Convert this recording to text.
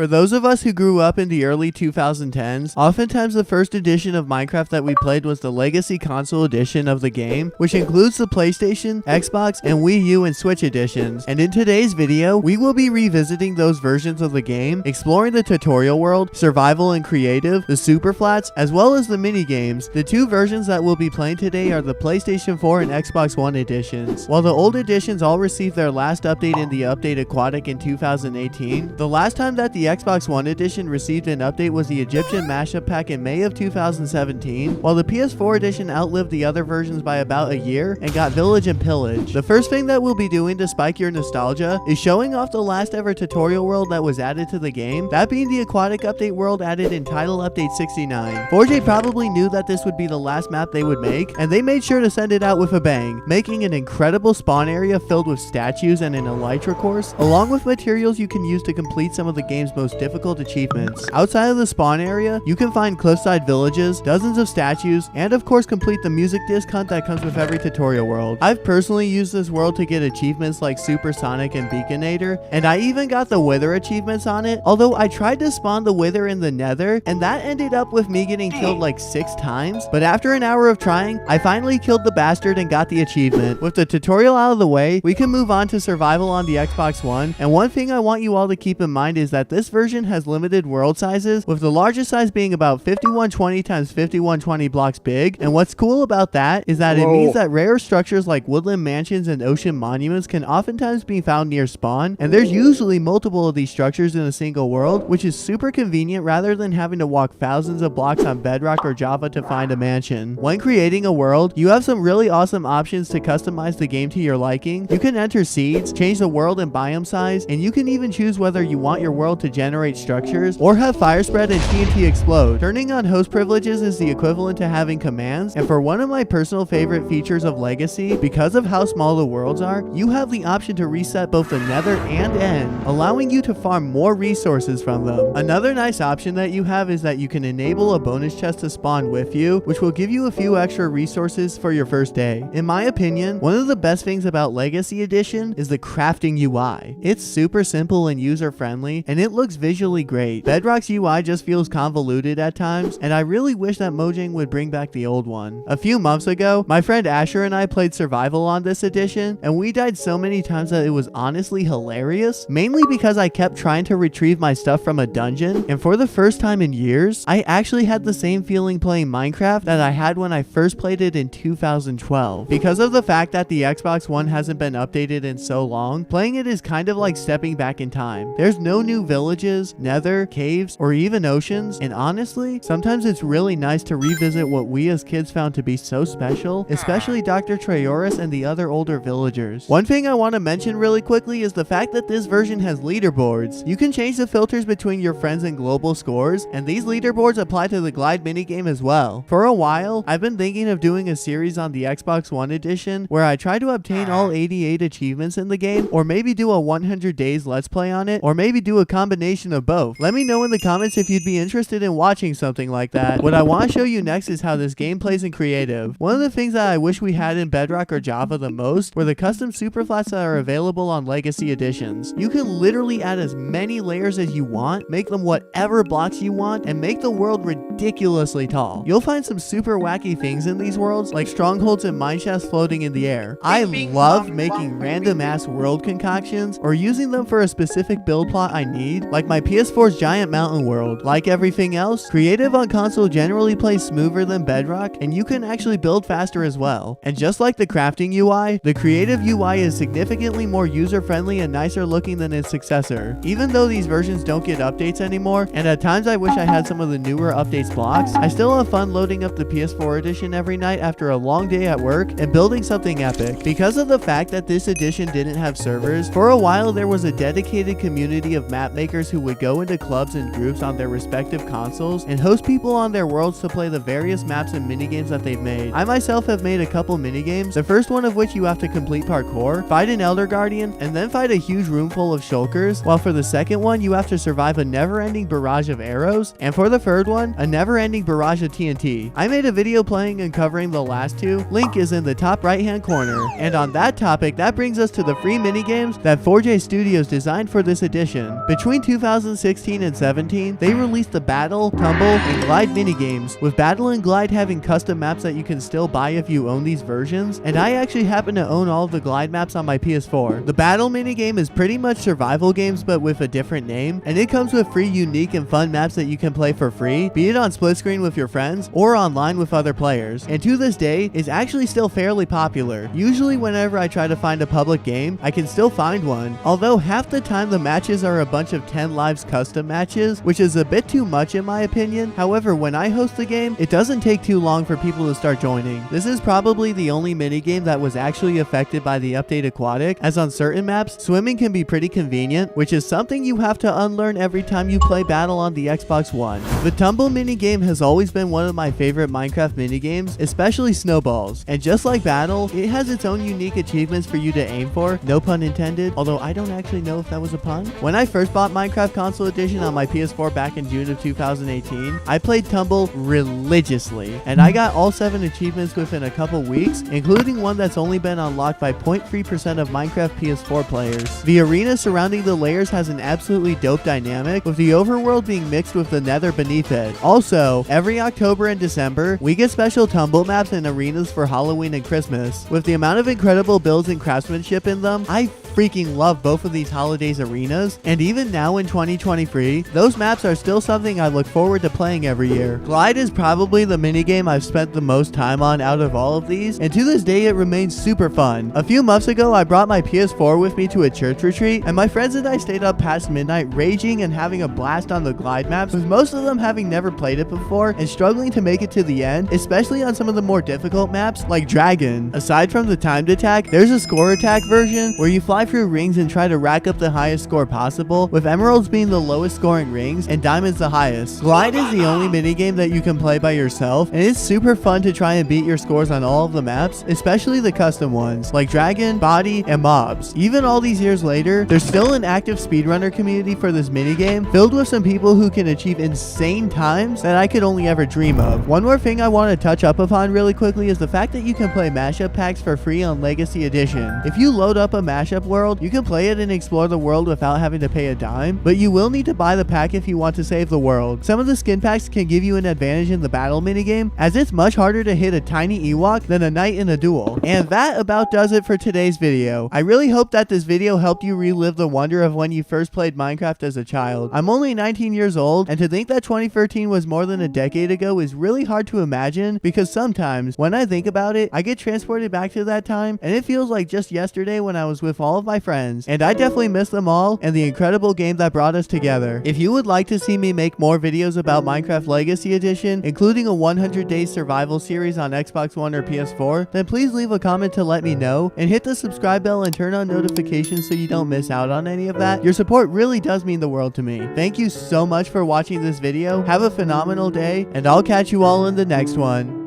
For those of us who grew up in the early 2010s, oftentimes the first edition of Minecraft that we played was the Legacy Console edition of the game, which includes the PlayStation, Xbox, and Wii U and Switch editions. And in today's video, we will be revisiting those versions of the game, exploring the tutorial world, survival and creative, the super flats, as well as the mini games. The two versions that we'll be playing today are the PlayStation 4 and Xbox One editions. While the old editions all received their last update in the update Aquatic in 2018, the last time that the Xbox One edition received an update was the Egyptian Mashup Pack in May of 2017, while the PS4 edition outlived the other versions by about a year and got Village and Pillage. The first thing that we'll be doing to spike your nostalgia is showing off the last ever tutorial world that was added to the game, that being the Aquatic update world added in Title Update 69. 4J probably knew that this would be the last map they would make, and they made sure to send it out with a bang, making an incredible spawn area filled with statues and an elytra course, along with materials you can use to complete some of the game's most difficult achievements. Outside of the spawn area, you can find cliffside villages, dozens of statues, and of course complete the music disc hunt that comes with every tutorial world. I've personally used this world to get achievements like Supersonic and Beaconator, and I even got the Wither achievements on it, although I tried to spawn the Wither in the Nether, and that ended up with me getting killed like 6 times, but after an hour of trying, I finally killed the bastard and got the achievement. With the tutorial out of the way, we can move on to survival on the Xbox One, and one thing I want you all to keep in mind is that this version has limited world sizes, with the largest size being about 5120 times 5120 blocks big, and what's cool about that is that it means that rare structures like woodland mansions and ocean monuments can oftentimes be found near spawn, and there's usually multiple of these structures in a single world, which is super convenient rather than having to walk thousands of blocks on Bedrock or Java to find a mansion. When creating a world, you have some really awesome options to customize the game to your liking. You can enter seeds, change the world and biome size, and you can even choose whether you want your world to generate structures or have fire spread and TNT explode. Turning on host privileges is the equivalent to having commands, and for one of my personal favorite features of Legacy, because of how small the worlds are, you have the option to reset both the nether and end, allowing you to farm more resources from them. Another nice option that you have is that you can enable a bonus chest to spawn with you, which will give you a few extra resources for your first day. In my opinion, one of the best things about Legacy Edition is the crafting UI. It's super simple and user-friendly, and it looks visually great. Bedrock's UI just feels convoluted at times, and I really wish that Mojang would bring back the old one. A few months ago, my friend Asher and I played survival on this edition, and we died so many times that it was honestly hilarious, mainly because I kept trying to retrieve my stuff from a dungeon, and for the first time in years, I actually had the same feeling playing Minecraft that I had when I first played it in 2012. Because of the fact that the Xbox One hasn't been updated in so long, playing it is kind of like stepping back in time. There's no new villages, nether, caves, or even oceans, and honestly, sometimes it's really nice to revisit what we as kids found to be so special, especially Dr. Trayaurus and the other older villagers. One thing I want to mention really quickly is the fact that this version has leaderboards. You can change the filters between your friends and global scores, and these leaderboards apply to the glide minigame as well. For a while, I've been thinking of doing a series on the Xbox One edition where I try to obtain all 88 achievements in the game, or maybe do a 100 days let's play on it, or maybe do a combination of both. Let me know in the comments if you'd be interested in watching something like that. What I want to show you next is how this game plays in creative. One of the things that I wish we had in Bedrock or Java the most were the custom superflats that are available on Legacy editions. You can literally add as many layers as you want, make them whatever blocks you want, and make the world ridiculously tall. You'll find some super wacky things in these worlds, like strongholds and mineshafts floating in the air. I love making random ass world concoctions, or using them for a specific build plot I need, like my PS4's giant mountain world. Like everything else, creative on console generally plays smoother than Bedrock, and you can actually build faster as well. And just like the crafting UI, the creative UI is significantly more user-friendly and nicer looking than its successor. Even though these versions don't get updates anymore, and at times I wish I had some of the newer updates blocks, I still have fun loading up the PS4 edition every night after a long day at work and building something epic. Because of the fact that this edition didn't have servers, for a while there was a dedicated community of map makers who would go into clubs and groups on their respective consoles and host people on their worlds to play the various maps and minigames that they've made. I myself have made a couple minigames, the first one of which you have to complete parkour, fight an Elder Guardian, and then fight a huge room full of shulkers, while for the second one you have to survive a never-ending barrage of arrows, and for the third one, a never-ending barrage of TNT. I made a video playing and covering the last two. Link is in the top right-hand corner. And on that topic, that brings us to the free minigames that 4J Studios designed for this edition. Between 2016 and 17, they released the Battle, Tumble, and Glide minigames, with Battle and Glide having custom maps that you can still buy if you own these versions, and I actually happen to own all of the Glide maps on my PS4. The Battle minigame is pretty much survival games but with a different name, and it comes with free, unique, and fun maps that you can play for free, be it on split screen with your friends or online with other players, and to this day is actually still fairly popular. Usually whenever I try to find a public game, I can still find one, although half the time the matches are a bunch of 10 lives custom matches, which is a bit too much in my opinion. However, when I host the game, it doesn't take too long for people to start joining. This is probably the only minigame that was actually affected by the update Aquatic, as on certain maps, swimming can be pretty convenient, which is something you have to unlearn every time you play Battle on the Xbox One. The Tumble minigame has always been one of my favorite Minecraft minigames, especially snowballs, and just like Battle, it has its own unique achievements for you to aim for, no pun intended, although I don't actually know if that was a pun. When I first bought Minecraft Console Edition on my PS4 back in June of 2018, I played Tumble religiously, and I got all 7 achievements within a couple weeks, including one that's only been unlocked by 0.3% of Minecraft PS4 players. The arena surrounding the layers has an absolutely dope dynamic, with the overworld being mixed with the nether beneath it. Also, every October and December, we get special Tumble maps and arenas for Halloween and Christmas. With the amount of incredible builds and craftsmanship in them, I freaking love both of these holidays arenas, and even now in 2023, those maps are still something I look forward to playing every year. Glide is probably the minigame I've spent the most time on out of all of these, and to this day it remains super fun. A few months ago, I brought my PS4 with me to a church retreat, and my friends and I stayed up past midnight raging and having a blast on the Glide maps, with most of them having never played it before and struggling to make it to the end, especially on some of the more difficult maps like Dragon. Aside from the timed attack, there's a score attack version where you fly through rings and try to rack up the highest score possible, with emeralds being the lowest scoring rings and diamonds the highest. Glide is the only minigame that you can play by yourself, and it's super fun to try and beat your scores on all of the maps, especially the custom ones like Dragon, Body, and Mobs. Even all these years later, there's still an active speedrunner community for this minigame, filled with some people who can achieve insane times that I could only ever dream of. One more thing I want to touch up upon really quickly is the fact that you can play Mashup Packs for free on Legacy Edition. If you load up a Mashup world, you can play it and explore the world without having to pay a dime, but you will need to buy the pack if you want to save the world. Some of the skin packs can give you an advantage in the battle minigame, as it's much harder to hit a tiny Ewok than a knight in a duel. And that about does it for today's video. I really hope that this video helped you relive the wonder of when you first played Minecraft as a child. I'm only 19 years old, and to think that 2013 was more than a decade ago is really hard to imagine, because sometimes when I think about it, I get transported back to that time, and it feels like just yesterday when I was with all of my friends, and I definitely miss them all and the incredible game that brought us together. If you would like to see me make more videos about Minecraft Legacy Edition, including a 100 Days Survival series on Xbox One or PS4, then please leave a comment to let me know, and hit the subscribe bell and turn on notifications so you don't miss out on any of that. Your support really does mean the world to me. Thank you so much for watching this video. Have a phenomenal day, and I'll catch you all in the next one.